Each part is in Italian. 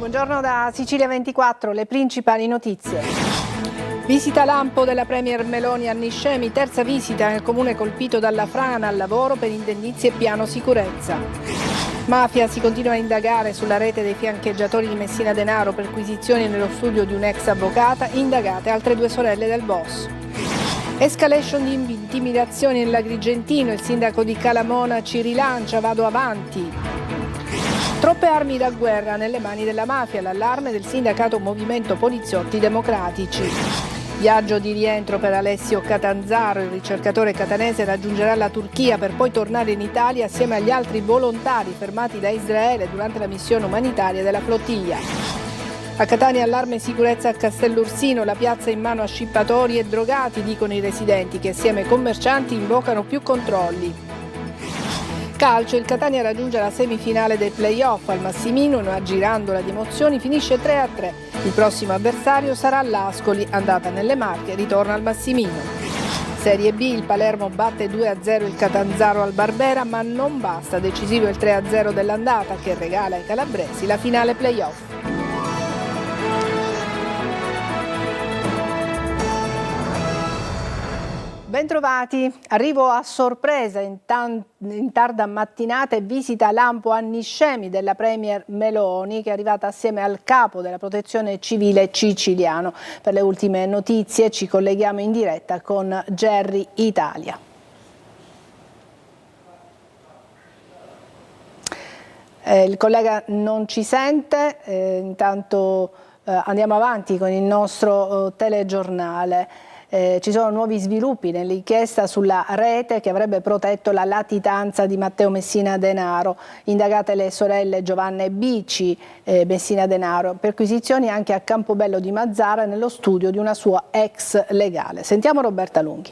Buongiorno da Sicilia 24, le principali notizie. Visita lampo della Premier Meloni a Niscemi, terza visita nel comune colpito dalla frana, al lavoro per indennizi e piano sicurezza. Mafia, si continua a indagare sulla rete dei fiancheggiatori di Messina Denaro, perquisizioni nello studio di un'ex avvocata, indagate altre 2 sorelle del boss. Escalation di intimidazioni nell'Agrigentino, il sindaco di Calamona ci rilancia, vado avanti. Troppe armi da guerra nelle mani della mafia, l'allarme del sindacato Movimento Poliziotti Democratici. Viaggio di rientro per Alessio Catanzaro, il ricercatore catanese raggiungerà la Turchia per poi tornare in Italia assieme agli altri volontari fermati da Israele durante la missione umanitaria della flottiglia. A Catania allarme sicurezza a Castellursino, la piazza in mano a scippatori e drogati, dicono i residenti che assieme ai commercianti invocano più controlli. Calcio, il Catania raggiunge la semifinale del play-off al Massimino, in una girandola di emozioni finisce 3-3. Il prossimo avversario sarà l'Ascoli, andata nelle Marche, ritorna al Massimino. Serie B, il Palermo batte 2-0 il Catanzaro al Barbera, ma non basta, decisivo il 3-0 dell'andata che regala ai calabresi la finale play-off. Bentrovati, arrivo a sorpresa in tarda mattinata e visita lampo a Niscemi della Premier Meloni, che è arrivata assieme al capo della protezione civile siciliano. Per le ultime notizie ci colleghiamo in diretta con Gerry Italia. Il collega non ci sente, intanto andiamo avanti con il nostro telegiornale. Ci sono nuovi sviluppi nell'inchiesta sulla rete che avrebbe protetto la latitanza di Matteo Messina Denaro, indagate le sorelle Giovanna e Bici Messina Denaro, perquisizioni anche a Campobello di Mazara nello studio di una sua ex legale. Sentiamo Roberta Lunghi.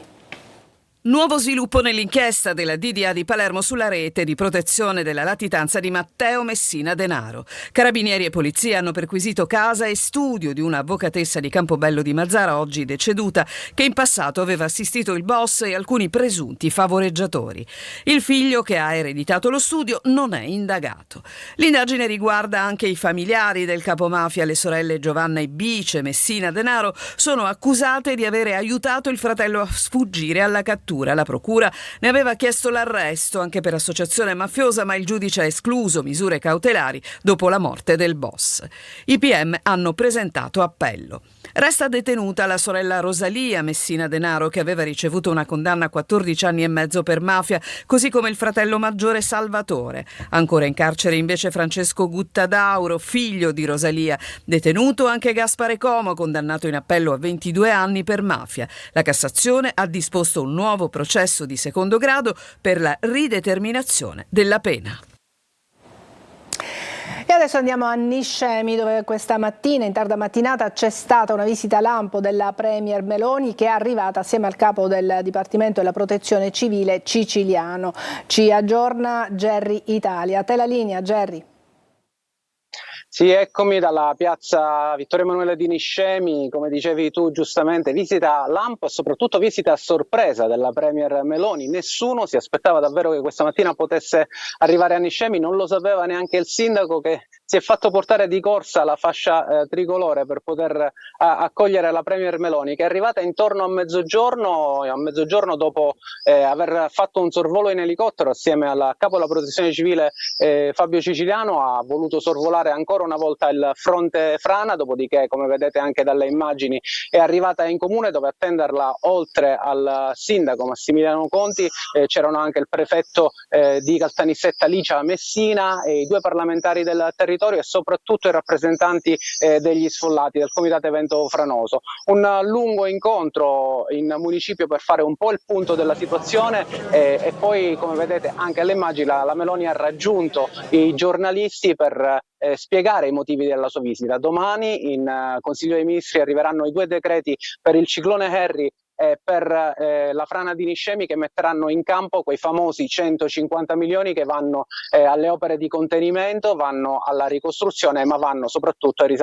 Nuovo sviluppo nell'inchiesta della DDA di Palermo sulla rete di protezione della latitanza di Matteo Messina Denaro. Carabinieri e polizia hanno perquisito casa e studio di un'avvocatessa di Campobello di Mazara, oggi deceduta, che in passato aveva assistito il boss e alcuni presunti favoreggiatori. Il figlio, che ha ereditato lo studio, non è indagato. L'indagine riguarda anche i familiari del capomafia. Le sorelle Giovanna e Bice Messina Denaro sono accusate di avere aiutato il fratello a sfuggire alla cattura. La procura ne aveva chiesto l'arresto anche per associazione mafiosa, ma il giudice ha escluso misure cautelari dopo la morte del boss. I PM hanno presentato appello. Resta detenuta la sorella Rosalia Messina Denaro, che aveva ricevuto una condanna a 14 anni e mezzo per mafia, così come il fratello maggiore Salvatore. Ancora in carcere invece Francesco Guttadauro, figlio di Rosalia. Detenuto anche Gaspare Como, condannato in appello a 22 anni per mafia. La Cassazione ha disposto un nuovo processo di secondo grado per la rideterminazione della pena. E adesso andiamo a Niscemi, dove questa mattina, in tarda mattinata, c'è stata una visita lampo della Premier Meloni, che è arrivata assieme al capo del Dipartimento della Protezione Civile siciliano. Ci aggiorna Gerry Italia. A te la linea, Gerry. Sì, eccomi dalla piazza Vittorio Emanuele di Niscemi, come dicevi tu giustamente, visita lampo e soprattutto visita a sorpresa della Premier Meloni. Nessuno si aspettava davvero che questa mattina potesse arrivare a Niscemi, non lo sapeva neanche il sindaco, che si è fatto portare di corsa la fascia tricolore per poter accogliere la Premier Meloni, che è arrivata intorno a mezzogiorno dopo aver fatto un sorvolo in elicottero assieme al capo della protezione civile Fabio Ciciliano. Ha voluto sorvolare ancora una volta il fronte frana, dopodiché, come vedete anche dalle immagini, è arrivata in comune, dove attenderla, oltre al sindaco Massimiliano Conti, c'erano anche il prefetto di Caltanissetta Licia Messina e i 2 parlamentari del territorio e soprattutto i rappresentanti degli sfollati del Comitato Evento Franoso. Un lungo incontro in municipio per fare un po' il punto della situazione e poi, come vedete anche alle immagini, la Meloni ha raggiunto i giornalisti per spiegare i motivi della sua visita. Domani in Consiglio dei Ministri arriveranno i 2 decreti per il ciclone Harry per la frana di Niscemi, che metteranno in campo quei famosi 150 milioni che vanno alle opere di contenimento, vanno alla ricostruzione, ma vanno soprattutto ai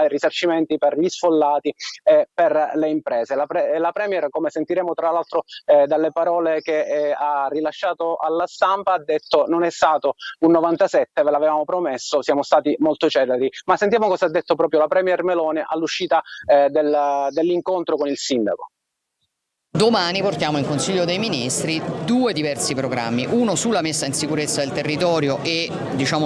risarcimenti per gli sfollati e per le imprese. La Premier, come sentiremo tra l'altro dalle parole che ha rilasciato alla stampa, ha detto: non è stato un 97, ve l'avevamo promesso, siamo stati molto celeri. Ma sentiamo cosa ha detto proprio la Premier Meloni all'uscita dell'incontro con il sindaco. Domani portiamo in Consiglio dei Ministri due diversi programmi, uno sulla messa in sicurezza del territorio e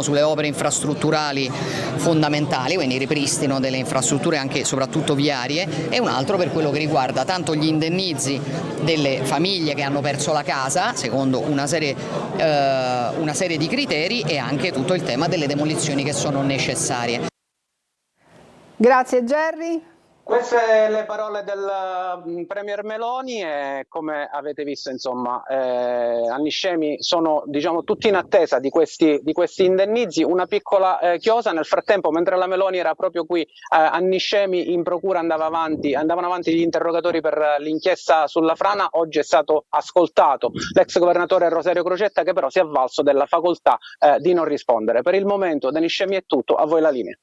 sulle opere infrastrutturali fondamentali, quindi ripristino delle infrastrutture anche e soprattutto viarie, e un altro per quello che riguarda tanto gli indennizzi delle famiglie che hanno perso la casa, secondo una serie di criteri, e anche tutto il tema delle demolizioni che sono necessarie. Grazie Gerry. Queste le parole del Premier Meloni e, come avete visto, insomma, a Niscemi sono tutti in attesa di questi indennizi. Una piccola chiosa: nel frattempo, mentre la Meloni era proprio qui a Niscemi, in procura andavano avanti gli interrogatori per l'inchiesta sulla frana. Oggi è stato ascoltato l'ex governatore Rosario Crocetta, che però si è avvalso della facoltà di non rispondere. Per il momento da Niscemi è tutto, a voi la linea.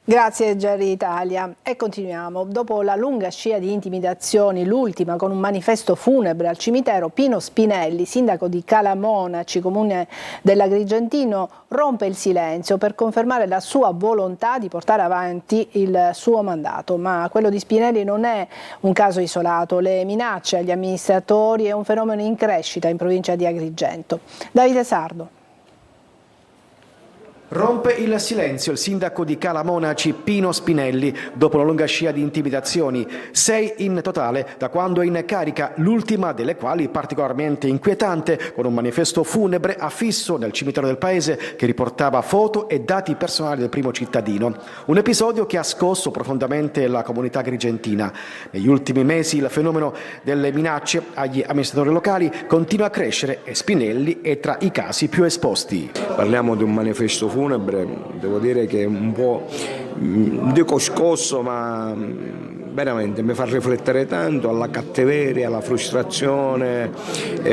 Grazie Gerry Italia. E continuiamo. Dopo la lunga scia di intimidazioni, l'ultima con un manifesto funebre al cimitero, Pino Spinelli, sindaco di Calamonaci, comune dell'Agrigentino, rompe il silenzio per confermare la sua volontà di portare avanti il suo mandato. Ma quello di Spinelli non è un caso isolato. Le minacce agli amministratori è un fenomeno in crescita in provincia di Agrigento. Davide Sardo. Rompe il silenzio il sindaco di Calamonaci, Pino Spinelli, dopo una lunga scia di intimidazioni, 6 in totale da quando è in carica, l'ultima delle quali particolarmente inquietante, con un manifesto funebre affisso nel cimitero del paese che riportava foto e dati personali del primo cittadino. Un episodio che ha scosso profondamente la comunità agrigentina. Negli ultimi mesi il fenomeno delle minacce agli amministratori locali continua a crescere e Spinelli è tra i casi più esposti. Parliamo di un manifesto funebre, devo dire che è un po', dico scosso, ma veramente mi fa riflettere tanto alla cattiveria, alla frustrazione,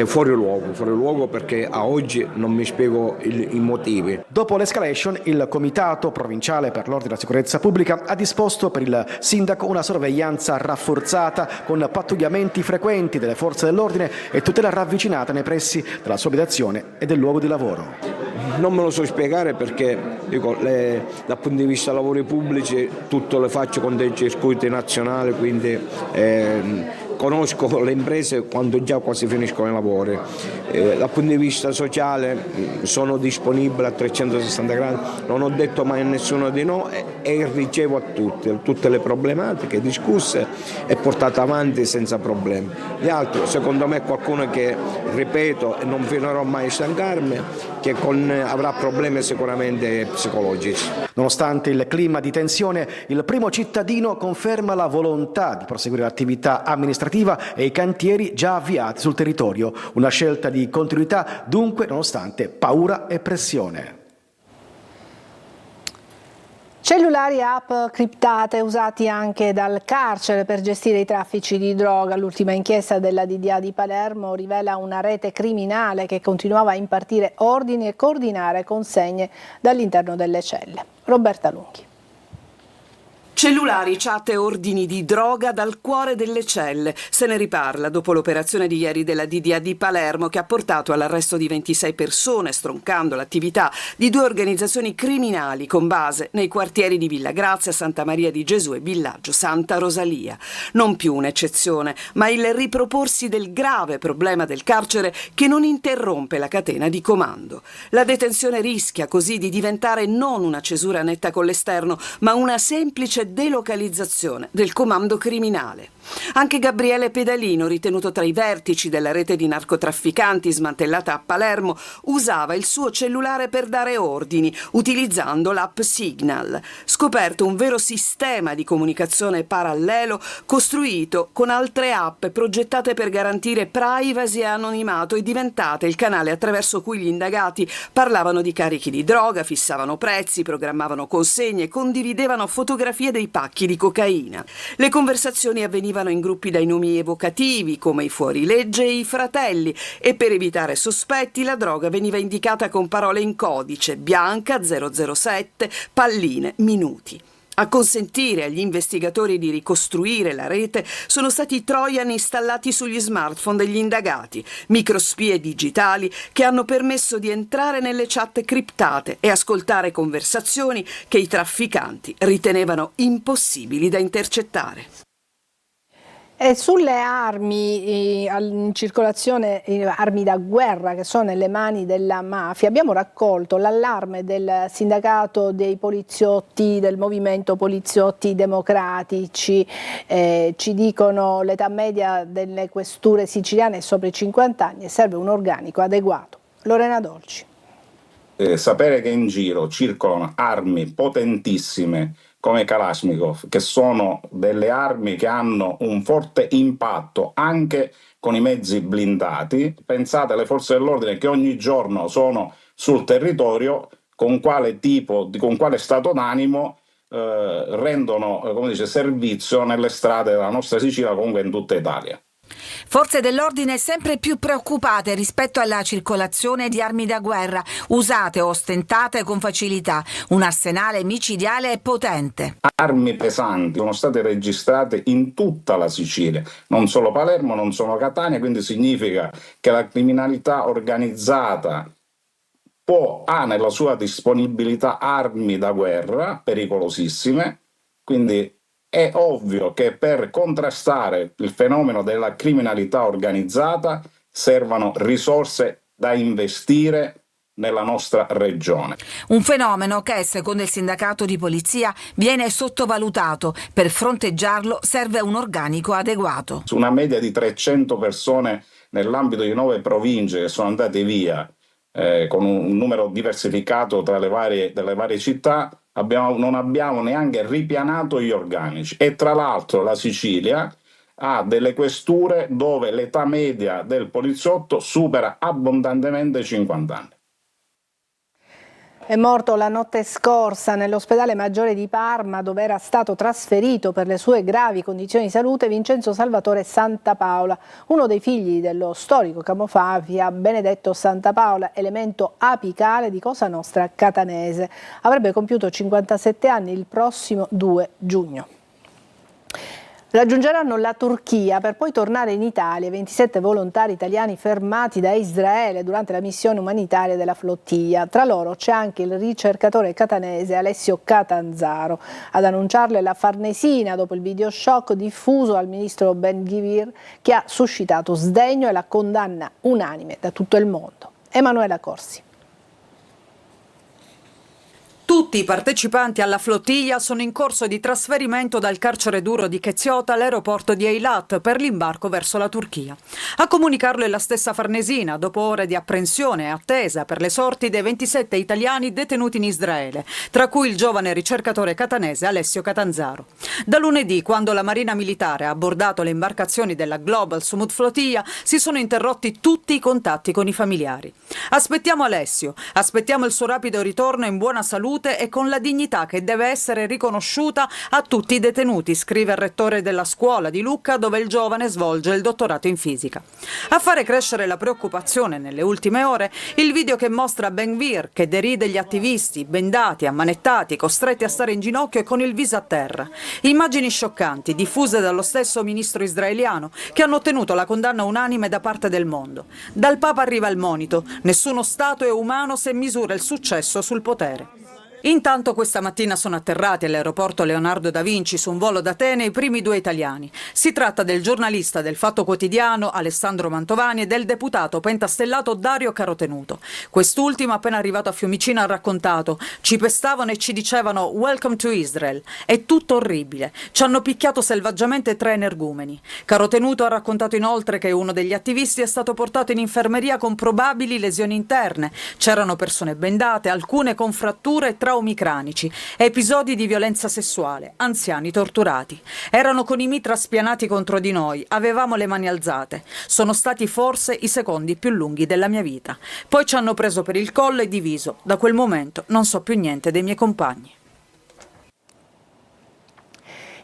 fuori luogo perché a oggi non mi spiego i motivi. Dopo l'escalation, il Comitato Provinciale per l'Ordine e la Sicurezza Pubblica ha disposto per il sindaco una sorveglianza rafforzata con pattugliamenti frequenti delle forze dell'ordine e tutela ravvicinata nei pressi della sua abitazione e del luogo di lavoro. Non me lo so spiegare perché dal punto di vista lavori pubblici tutto le faccio con dei circuiti nazionali, quindi conosco le imprese quando già quasi finiscono i lavori. Dal punto di vista sociale sono disponibile a 360 gradi, non ho detto mai a nessuno di no e ricevo a tutte le problematiche discusse e portate avanti senza problemi. Gli altri, secondo me, qualcuno che, ripeto, e non finirò mai a stancarmi, che avrà problemi sicuramente psicologici. Nonostante il clima di tensione, il primo cittadino conferma la volontà di proseguire l'attività amministrativa e i cantieri già avviati sul territorio. Una scelta di continuità, dunque, nonostante paura e pressione. Cellulari e app criptate usati anche dal carcere per gestire i traffici di droga. L'ultima inchiesta della DDA di Palermo rivela una rete criminale che continuava a impartire ordini e coordinare consegne dall'interno delle celle. Roberta Lunghi. Cellulari, chat e ordini di droga dal cuore delle celle. Se ne riparla dopo l'operazione di ieri della DDA di Palermo, che ha portato all'arresto di 26 persone, stroncando l'attività di 2 organizzazioni criminali con base nei quartieri di Villa Grazia, Santa Maria di Gesù e Villaggio Santa Rosalia. Non più un'eccezione, ma il riproporsi del grave problema del carcere che non interrompe la catena di comando. La detenzione rischia così di diventare non una cesura netta con l'esterno, ma una semplice delocalizzazione del comando criminale. Anche Gabriele Pedalino, ritenuto tra i vertici della rete di narcotrafficanti smantellata a Palermo, usava il suo cellulare per dare ordini, utilizzando l'app Signal. Scoperto un vero sistema di comunicazione parallelo costruito con altre app progettate per garantire privacy e anonimato e diventate il canale attraverso cui gli indagati parlavano di carichi di droga, fissavano prezzi, programmavano consegne, condividevano fotografie dei pacchi di cocaina. Le conversazioni avvenivano in gruppi dai nomi evocativi, come i fuorilegge e i fratelli, e per evitare sospetti la droga veniva indicata con parole in codice: Bianca 007, palline, minuti. A consentire agli investigatori di ricostruire la rete sono stati i trojan installati sugli smartphone degli indagati, microspie digitali che hanno permesso di entrare nelle chat criptate e ascoltare conversazioni che i trafficanti ritenevano impossibili da intercettare. E sulle armi in circolazione, armi da guerra che sono nelle mani della mafia, abbiamo raccolto l'allarme del sindacato dei poliziotti, del movimento poliziotti democratici. Ci dicono l'età media delle questure siciliane è sopra i 50 anni e serve un organico adeguato. Lorena Dolci. Sapere che in giro circolano armi potentissime come Kalashnikov, che sono delle armi che hanno un forte impatto anche con i mezzi blindati. Pensate alle forze dell'ordine che ogni giorno sono sul territorio, con quale stato d'animo rendono servizio nelle strade della nostra Sicilia, comunque in tutta Italia. Forze dell'ordine sempre più preoccupate rispetto alla circolazione di armi da guerra, usate o ostentate con facilità, un arsenale micidiale e potente. Armi pesanti sono state registrate in tutta la Sicilia, non solo Palermo, non solo Catania, quindi significa che la criminalità organizzata ha nella sua disponibilità armi da guerra pericolosissime, quindi è ovvio che per contrastare il fenomeno della criminalità organizzata servano risorse da investire nella nostra regione. Un fenomeno che, secondo il sindacato di polizia, viene sottovalutato. Per fronteggiarlo serve un organico adeguato. Su una media di 300 persone nell'ambito di 9 province che sono andate via, con un numero diversificato tra delle varie città, non abbiamo neanche ripianato gli organici. E tra l'altro la Sicilia ha delle questure dove l'età media del poliziotto supera abbondantemente i 50 anni. È morto la notte scorsa nell'ospedale maggiore di Parma, dove era stato trasferito per le sue gravi condizioni di salute, Vincenzo Salvatore Santapaola, uno dei figli dello storico capomafia Benedetto Santapaola, elemento apicale di Cosa Nostra catanese. Avrebbe compiuto 57 anni il prossimo 2 giugno. Raggiungeranno la Turchia per poi tornare in Italia 27 volontari italiani fermati da Israele durante la missione umanitaria della flottiglia. Tra loro c'è anche il ricercatore catanese Alessio Catanzaro. Ad annunciarlo è la Farnesina dopo il video shock diffuso al ministro Ben Gvir, che ha suscitato sdegno e la condanna unanime da tutto il mondo. Emanuela Corsi. Tutti i partecipanti alla flottiglia sono in corso di trasferimento dal carcere duro di Keziota all'aeroporto di Eilat per l'imbarco verso la Turchia. A comunicarlo è la stessa Farnesina, dopo ore di apprensione e attesa per le sorti dei 27 italiani detenuti in Israele, tra cui il giovane ricercatore catanese Alessio Catanzaro. Da lunedì, quando la Marina Militare ha abbordato le imbarcazioni della Global Sumut Flotilla, si sono interrotti tutti i contatti con i familiari. Aspettiamo Alessio, aspettiamo il suo rapido ritorno in buona salute e con la dignità che deve essere riconosciuta a tutti i detenuti, scrive il rettore della scuola di Lucca, dove il giovane svolge il dottorato in fisica. A fare crescere la preoccupazione nelle ultime ore il video che mostra Ben Gvir che deride gli attivisti bendati, ammanettati, costretti a stare in ginocchio e con il viso a terra. Immagini scioccanti diffuse dallo stesso ministro israeliano, che hanno ottenuto la condanna unanime da parte del mondo. Dal Papa arriva il monito: nessuno Stato è umano se misura il successo sul potere. Intanto questa mattina sono atterrati all'aeroporto Leonardo da Vinci su un volo d'Atene i primi 2 italiani. Si tratta del giornalista del Fatto Quotidiano Alessandro Mantovani e del deputato pentastellato Dario Carotenuto. Quest'ultimo, appena arrivato a Fiumicino, ha raccontato: ci pestavano e ci dicevano "Welcome to Israel". È tutto orribile. Ci hanno picchiato selvaggiamente 3 energumeni. Carotenuto ha raccontato inoltre che uno degli attivisti è stato portato in infermeria con probabili lesioni interne. C'erano persone bendate, alcune con fratture e traumi cranici, episodi di violenza sessuale, anziani torturati. Erano con i mitra spianati contro di noi, avevamo le mani alzate. Sono stati forse i secondi più lunghi della mia vita. Poi ci hanno preso per il collo e diviso. Da quel momento non so più niente dei miei compagni.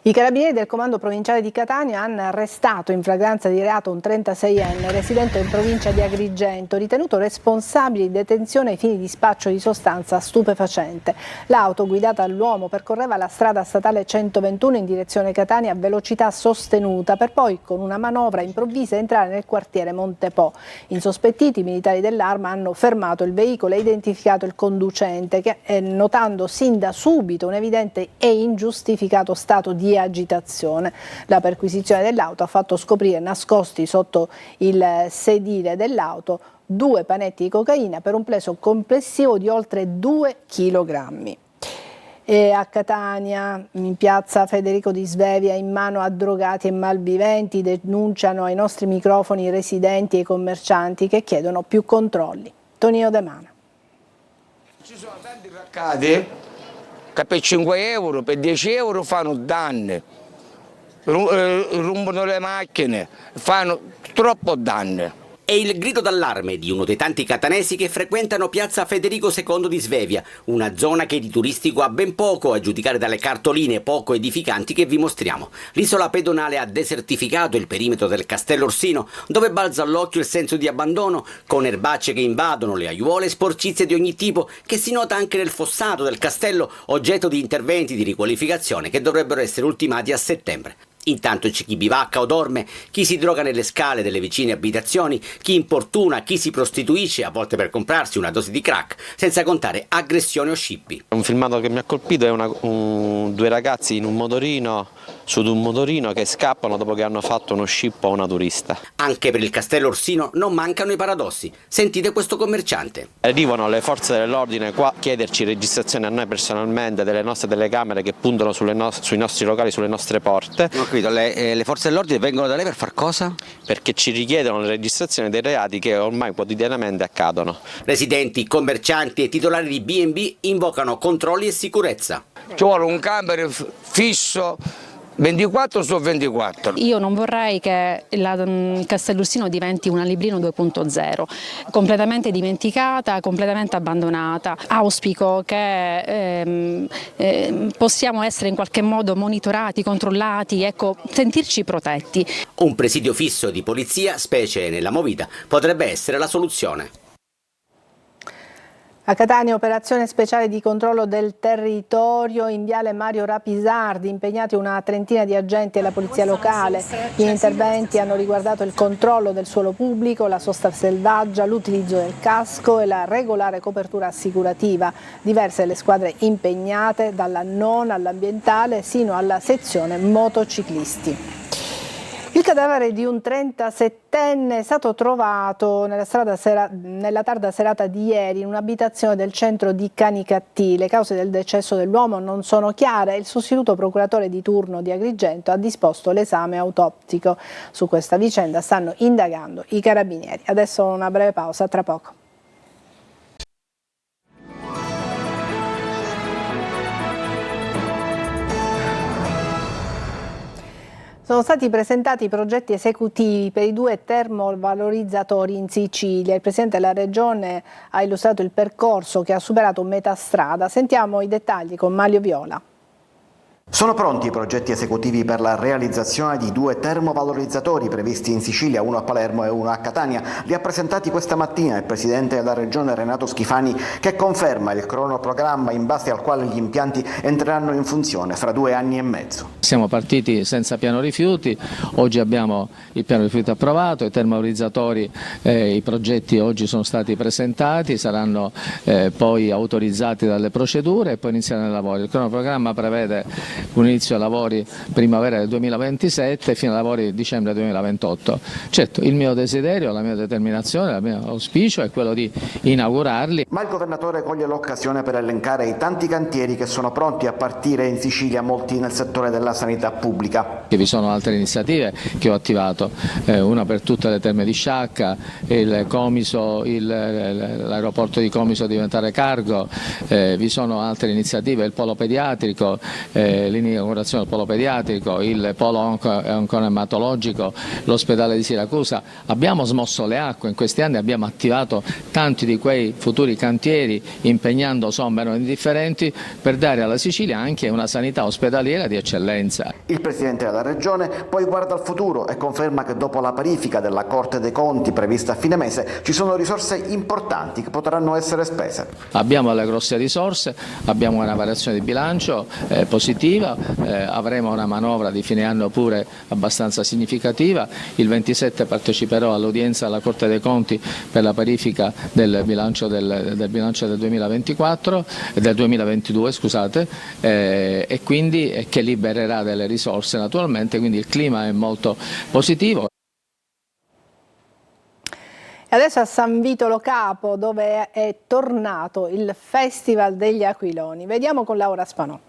I carabinieri del comando provinciale di Catania hanno arrestato in flagranza di reato un 36enne residente in provincia di Agrigento, ritenuto responsabile di detenzione ai fini di spaccio di sostanza stupefacente. L'auto guidata dall'uomo percorreva la strada statale 121 in direzione Catania a velocità sostenuta per poi con una manovra improvvisa entrare nel quartiere Montepo. Insospettiti, i militari dell'Arma hanno fermato il veicolo e identificato il conducente che, notando sin da subito un evidente e ingiustificato stato di agitazione. La perquisizione dell'auto ha fatto scoprire nascosti sotto il sedile dell'auto 2 panetti di cocaina per un peso complessivo di oltre 2 chilogrammi. E a Catania, in piazza Federico di Svevia, in mano a drogati e malviventi, denunciano ai nostri microfoni i residenti e i commercianti che chiedono più controlli. Tonino De Mana. Ci sono tanti raccati che per 5 euro, per 10 euro fanno danni, rumbano le macchine, fanno troppo danni. È il grido d'allarme di uno dei tanti catanesi che frequentano piazza Federico II di Svevia, una zona che di turistico ha ben poco, a giudicare dalle cartoline poco edificanti che vi mostriamo. L'isola pedonale ha desertificato il perimetro del Castello Orsino, dove balza all'occhio il senso di abbandono, con erbacce che invadono le aiuole e sporcizie di ogni tipo, che si nota anche nel fossato del castello, oggetto di interventi di riqualificazione che dovrebbero essere ultimati a settembre. Intanto c'è chi bivacca o dorme, chi si droga nelle scale delle vicine abitazioni, chi importuna, chi si prostituisce, a volte per comprarsi una dose di crack, senza contare aggressioni o scippi. Un filmato che mi ha colpito è 2 ragazzi in un motorino, su un motorino, che scappano dopo che hanno fatto uno scippo a una turista. Anche per il Castello Orsino non mancano i paradossi. Sentite questo commerciante. Arrivano le forze dell'ordine qua a chiederci registrazioni a noi personalmente delle nostre telecamere che puntano sui nostri locali, sulle nostre porte. Non ho capito, le forze dell'ordine vengono da lei per far cosa? Perché ci richiedono le registrazioni dei reati che ormai quotidianamente accadono. Residenti, commercianti e titolari di B&B invocano controlli e sicurezza. Ci vuole un camper fisso 24 su 24. Io non vorrei che il Castello Orsino diventi una Librino 2.0, completamente dimenticata, completamente abbandonata. Auspico che possiamo essere in qualche modo monitorati, controllati, ecco, sentirci protetti. Un presidio fisso di polizia, specie nella Movida, potrebbe essere la soluzione. A Catania, operazione speciale di controllo del territorio in viale Mario Rapisardi, impegnati una trentina di agenti e la polizia locale. Gli interventi hanno riguardato il controllo del suolo pubblico, la sosta selvaggia, l'utilizzo del casco e la regolare copertura assicurativa. Diverse le squadre impegnate, dalla non all'ambientale sino alla sezione motociclisti. Il cadavere di un 37enne è stato trovato nella tarda serata di ieri in un'abitazione del centro di Canicattì. Le cause del decesso dell'uomo non sono chiare e il sostituto procuratore di turno di Agrigento ha disposto l'esame autoptico. Su questa vicenda stanno indagando i carabinieri. Adesso una breve pausa, tra poco. Sono stati presentati i progetti esecutivi per i 2 termovalorizzatori in Sicilia. Il Presidente della Regione ha illustrato il percorso che ha superato metà strada. Sentiamo i dettagli con Mario Viola. Sono pronti i progetti esecutivi per la realizzazione di 2 termovalorizzatori previsti in Sicilia, uno a Palermo e uno a Catania. Li ha presentati questa mattina il Presidente della Regione Renato Schifani, che conferma il cronoprogramma in base al quale gli impianti entreranno in funzione fra 2 anni e mezzo. Siamo partiti senza piano rifiuti, oggi abbiamo il piano rifiuti approvato, i termovalorizzatori, i progetti oggi sono stati presentati, saranno poi autorizzati dalle procedure e poi inizieranno i lavori. Il cronoprogramma prevede un inizio ai lavori primavera del 2027 fino ai lavori dicembre 2028. Certo, il mio desiderio, la mia determinazione, il mio auspicio è quello di inaugurarli. Ma il Governatore coglie l'occasione per elencare i tanti cantieri che sono pronti a partire in Sicilia, molti nel settore della sanità pubblica. Vi sono altre iniziative che ho attivato, una per tutte le terme di Sciacca, il Comiso, l'aeroporto di Comiso diventare cargo, vi sono altre iniziative, il polo pediatrico, l'inaugurazione del polo pediatrico, il polo oncoematologico, l'ospedale di Siracusa. Abbiamo smosso le acque, in questi anni abbiamo attivato tanti di quei futuri cantieri impegnando somme non indifferenti per dare alla Sicilia anche una sanità ospedaliera di eccellenza. Il Presidente della Regione poi guarda al futuro e conferma che dopo la parifica della Corte dei Conti prevista a fine mese ci sono risorse importanti che potranno essere spese. Abbiamo delle grosse risorse, abbiamo una variazione di bilancio positiva, avremo una manovra di fine anno pure abbastanza significativa. Il 27 parteciperò all'udienza alla Corte dei Conti per la parifica del bilancio del 2024, del 2022, scusate, e quindi che libererà delle risorse naturalmente, quindi il clima è molto positivo. E adesso a San Vito Lo Capo, dove è tornato il Festival degli Aquiloni. Vediamo con Laura Spanò.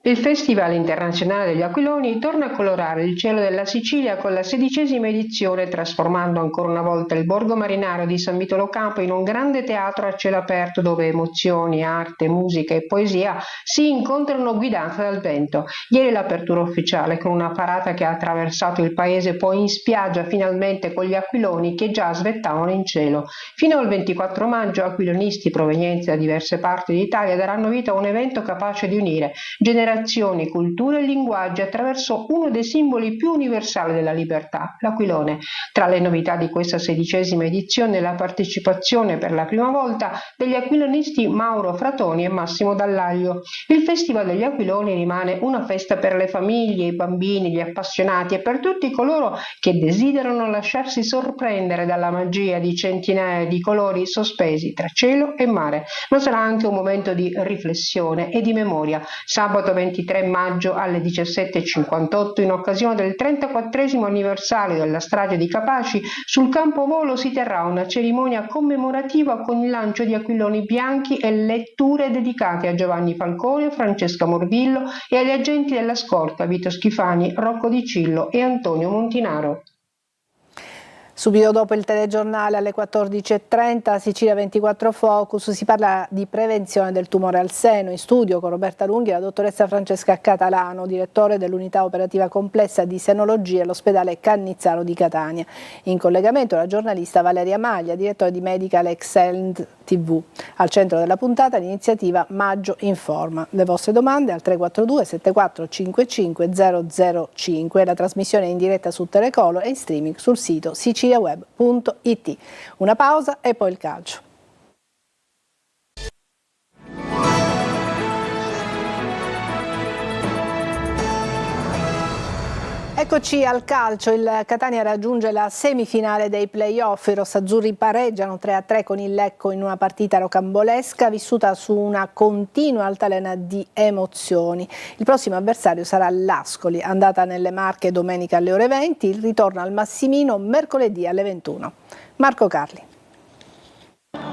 Il Festival internazionale degli Aquiloni torna a colorare il cielo della Sicilia con la 16ª edizione, trasformando ancora una volta il borgo marinaro di San Vito Lo Capo in un grande teatro a cielo aperto dove emozioni, arte, musica e poesia si incontrano guidate dal vento. Ieri l'apertura ufficiale con una parata che ha attraversato il paese, poi in spiaggia finalmente con gli aquiloni che già svettavano in cielo. Fino al 24 maggio aquilonisti provenienti da diverse parti d'Italia daranno vita a un evento capace di unire generazioni, culture e linguaggi attraverso uno dei simboli più universali della libertà, l'aquilone. Tra le novità di questa 16ª edizione la partecipazione per la prima volta degli aquilonisti Mauro Fratoni e Massimo Dallaglio. Il Festival degli Aquiloni rimane una festa per le famiglie, i bambini, gli appassionati e per tutti coloro che desiderano lasciarsi sorprendere dalla magia di centinaia di colori sospesi tra cielo e mare, ma sarà anche un momento di riflessione e di memoria. Sabato 23 maggio alle 17:58, in occasione del 34° anniversario della strage di Capaci, sul campovolo si terrà una cerimonia commemorativa con il lancio di aquiloni bianchi e letture dedicate a Giovanni Falcone, Francesca Morvillo e agli agenti della scorta Vito Schifani, Rocco Di Cillo e Antonio Montinaro. Subito dopo il telegiornale alle 14:30, Sicilia 24 Focus, si parla di prevenzione del tumore al seno. In studio con Roberta Lunghi la dottoressa Francesca Catalano, direttore dell'unità operativa complessa di senologia all'ospedale Cannizzaro di Catania. In collegamento la giornalista Valeria Maglia, direttore di Medical Excellence TV. Al centro della puntata l'iniziativa Maggio Informa. Le vostre domande al 342 74 55 005. La trasmissione è in diretta su Telecolo e in streaming sul sito siciliaweb.it. Una pausa e poi il calcio. Eccoci al calcio, il Catania raggiunge la semifinale dei play-off, i rossazzurri pareggiano 3-3 con il Lecco in una partita rocambolesca vissuta su una continua altalena di emozioni. Il prossimo avversario sarà l'Ascoli, andata nelle Marche domenica alle ore 20, il ritorno al Massimino mercoledì alle 21. Marco Carli.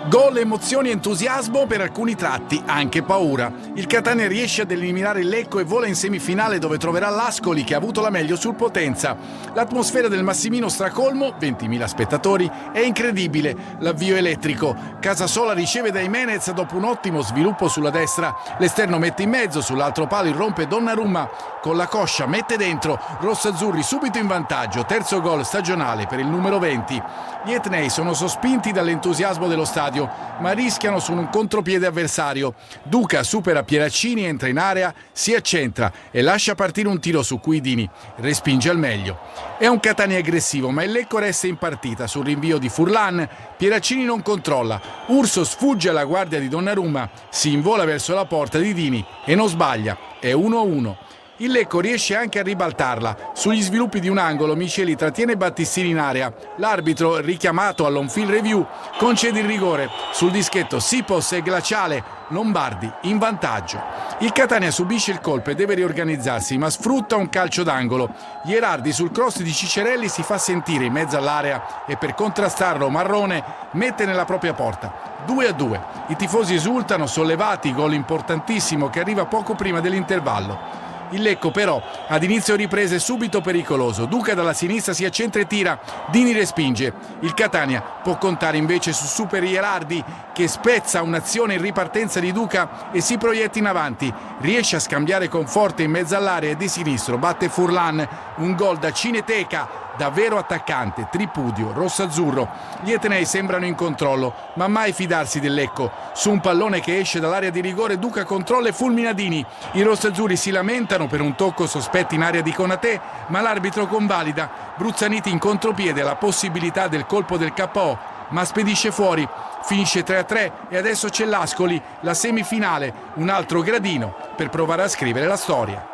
Gol, emozioni, entusiasmo, per alcuni tratti anche paura. Il Catania riesce ad eliminare il Lecco e vola in semifinale dove troverà l'Ascoli che ha avuto la meglio sul Potenza. L'atmosfera del Massimino stracolmo, 20.000 spettatori, è incredibile. L'avvio elettrico. Casasola riceve da Jimenez dopo un ottimo sviluppo sulla destra. L'esterno mette in mezzo, sull'altro palo irrompe Donnarumma. Con la coscia mette dentro. Rossazzurri subito in vantaggio. Terzo gol stagionale per il numero 20. Gli etnei sono sospinti dall'entusiasmo dello stadio, ma rischiano su un contropiede avversario. Duca supera Pieraccini, entra in area, si accentra e lascia partire un tiro su cui Dini respinge al meglio. È un Catania aggressivo, ma il Lecco resta in partita. Sul rinvio di Furlan, Pieraccini non controlla. Urso sfugge alla guardia di Donnarumma, si invola verso la porta di Dini e non sbaglia. È 1-1. Il Lecco riesce anche a ribaltarla. Sugli sviluppi di un angolo Miceli trattiene Battistini in area. L'arbitro, richiamato all'on-field review, concede il rigore. Sul dischetto Sipos e Glaciale, Lombardi in vantaggio. Il Catania subisce il colpo e deve riorganizzarsi, ma sfrutta un calcio d'angolo. Gherardi sul cross di Ciccerelli si fa sentire in mezzo all'area e per contrastarlo Marrone mette nella propria porta. 2-2. I tifosi esultano, sollevati, gol importantissimo che arriva poco prima dell'intervallo. Il Lecco però ad inizio riprese subito pericoloso. Duca dalla sinistra si accentra e tira, Dini respinge. Il Catania può contare invece su Super Ierardi che spezza un'azione in ripartenza di Duca e si proietta in avanti. Riesce a scambiare con forte in mezzo all'area e di sinistro batte Furlan, un gol da cineteca. Davvero attaccante, tripudio, rosso-azzurro. Gli atenei sembrano in controllo, ma mai fidarsi del Lecco. Su un pallone che esce dall'area di rigore, Duca controlla e fulmina Dini. I rosso-azzurri si lamentano per un tocco sospetto in area di Konaté, ma l'arbitro convalida. Bruzzaniti in contropiede alla possibilità del colpo del KO, ma spedisce fuori. Finisce 3-3 e adesso c'è l'Ascoli, la semifinale, un altro gradino per provare a scrivere la storia.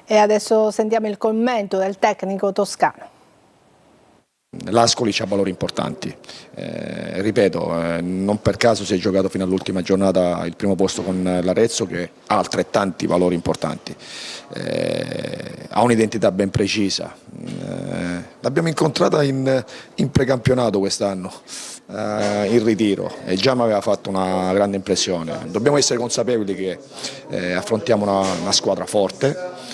E adesso sentiamo il commento del tecnico toscano. L'Ascoli ha valori importanti, ripeto, non per caso si è giocato fino all'ultima giornata il primo posto con l'Arezzo che ha altrettanti valori importanti, ha un'identità ben precisa, l'abbiamo incontrata in precampionato quest'anno, in ritiro e già mi aveva fatto una grande impressione. Dobbiamo essere consapevoli che affrontiamo una squadra forte,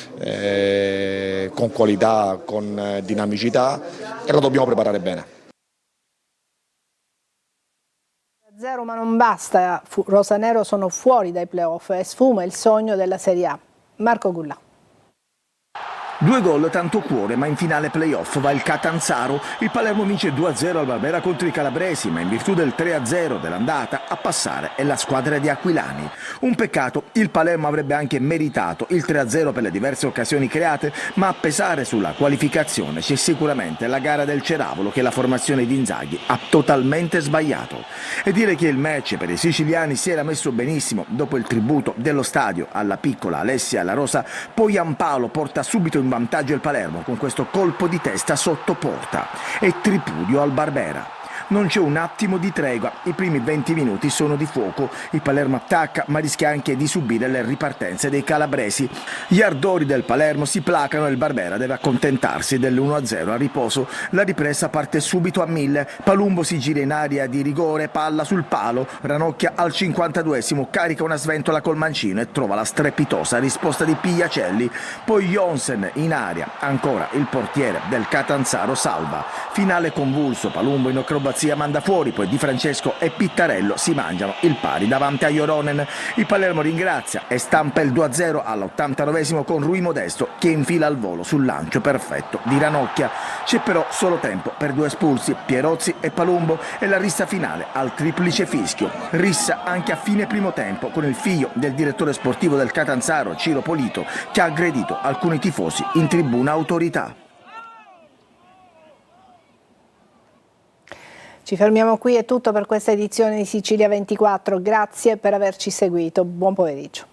con qualità, con dinamicità e la dobbiamo preparare bene. 0 ma non basta, rosanero sono fuori dai playoff e sfuma il sogno della Serie A. Marco Gullà. 2 gol, tanto cuore, ma in finale playoff va il Catanzaro. Il Palermo vince 2-0 al Barbera contro i calabresi, ma in virtù del 3-0 dell'andata a passare è la squadra di Aquilani. Un peccato, il Palermo avrebbe anche meritato il 3-0 per le diverse occasioni create, ma a pesare sulla qualificazione c'è sicuramente la gara del Ceravolo che la formazione di Inzaghi ha totalmente sbagliato. E dire che il match per i siciliani si era messo benissimo dopo il tributo dello stadio alla piccola Alessia La Rosa, poi Giampaolo porta subito in vantaggio il Palermo con questo colpo di testa sotto porta e tripudio al Barbera. Non c'è un attimo di tregua, i primi 20 minuti sono di fuoco, il Palermo attacca ma rischia anche di subire le ripartenze dei calabresi. Gli ardori del Palermo si placano e il Barbera deve accontentarsi dell'1-0 a riposo. La ripresa parte subito a 1000, Palumbo si gira in area di rigore, palla sul palo, Ranocchia al 52esimo carica una sventola col mancino e trova la strepitosa risposta di Pigliacelli, poi Jonsen in aria, ancora il portiere del Catanzaro salva. Finale convulso, Palumbo in acrobazia manda fuori, poi Di Francesco e Pittarello si mangiano il pari davanti a Joronen. Il Palermo ringrazia e stampa il 2-0 all'89esimo con Rui Modesto che infila al volo sul lancio perfetto di Ranocchia. C'è però solo tempo per 2 espulsi, Pierozzi e Palumbo, e la rissa finale al triplice fischio. Rissa anche a fine primo tempo con il figlio del direttore sportivo del Catanzaro, Ciro Polito, che ha aggredito alcuni tifosi in tribuna autorità. Ci fermiamo qui, è tutto per questa edizione di Sicilia 24, grazie per averci seguito, buon pomeriggio.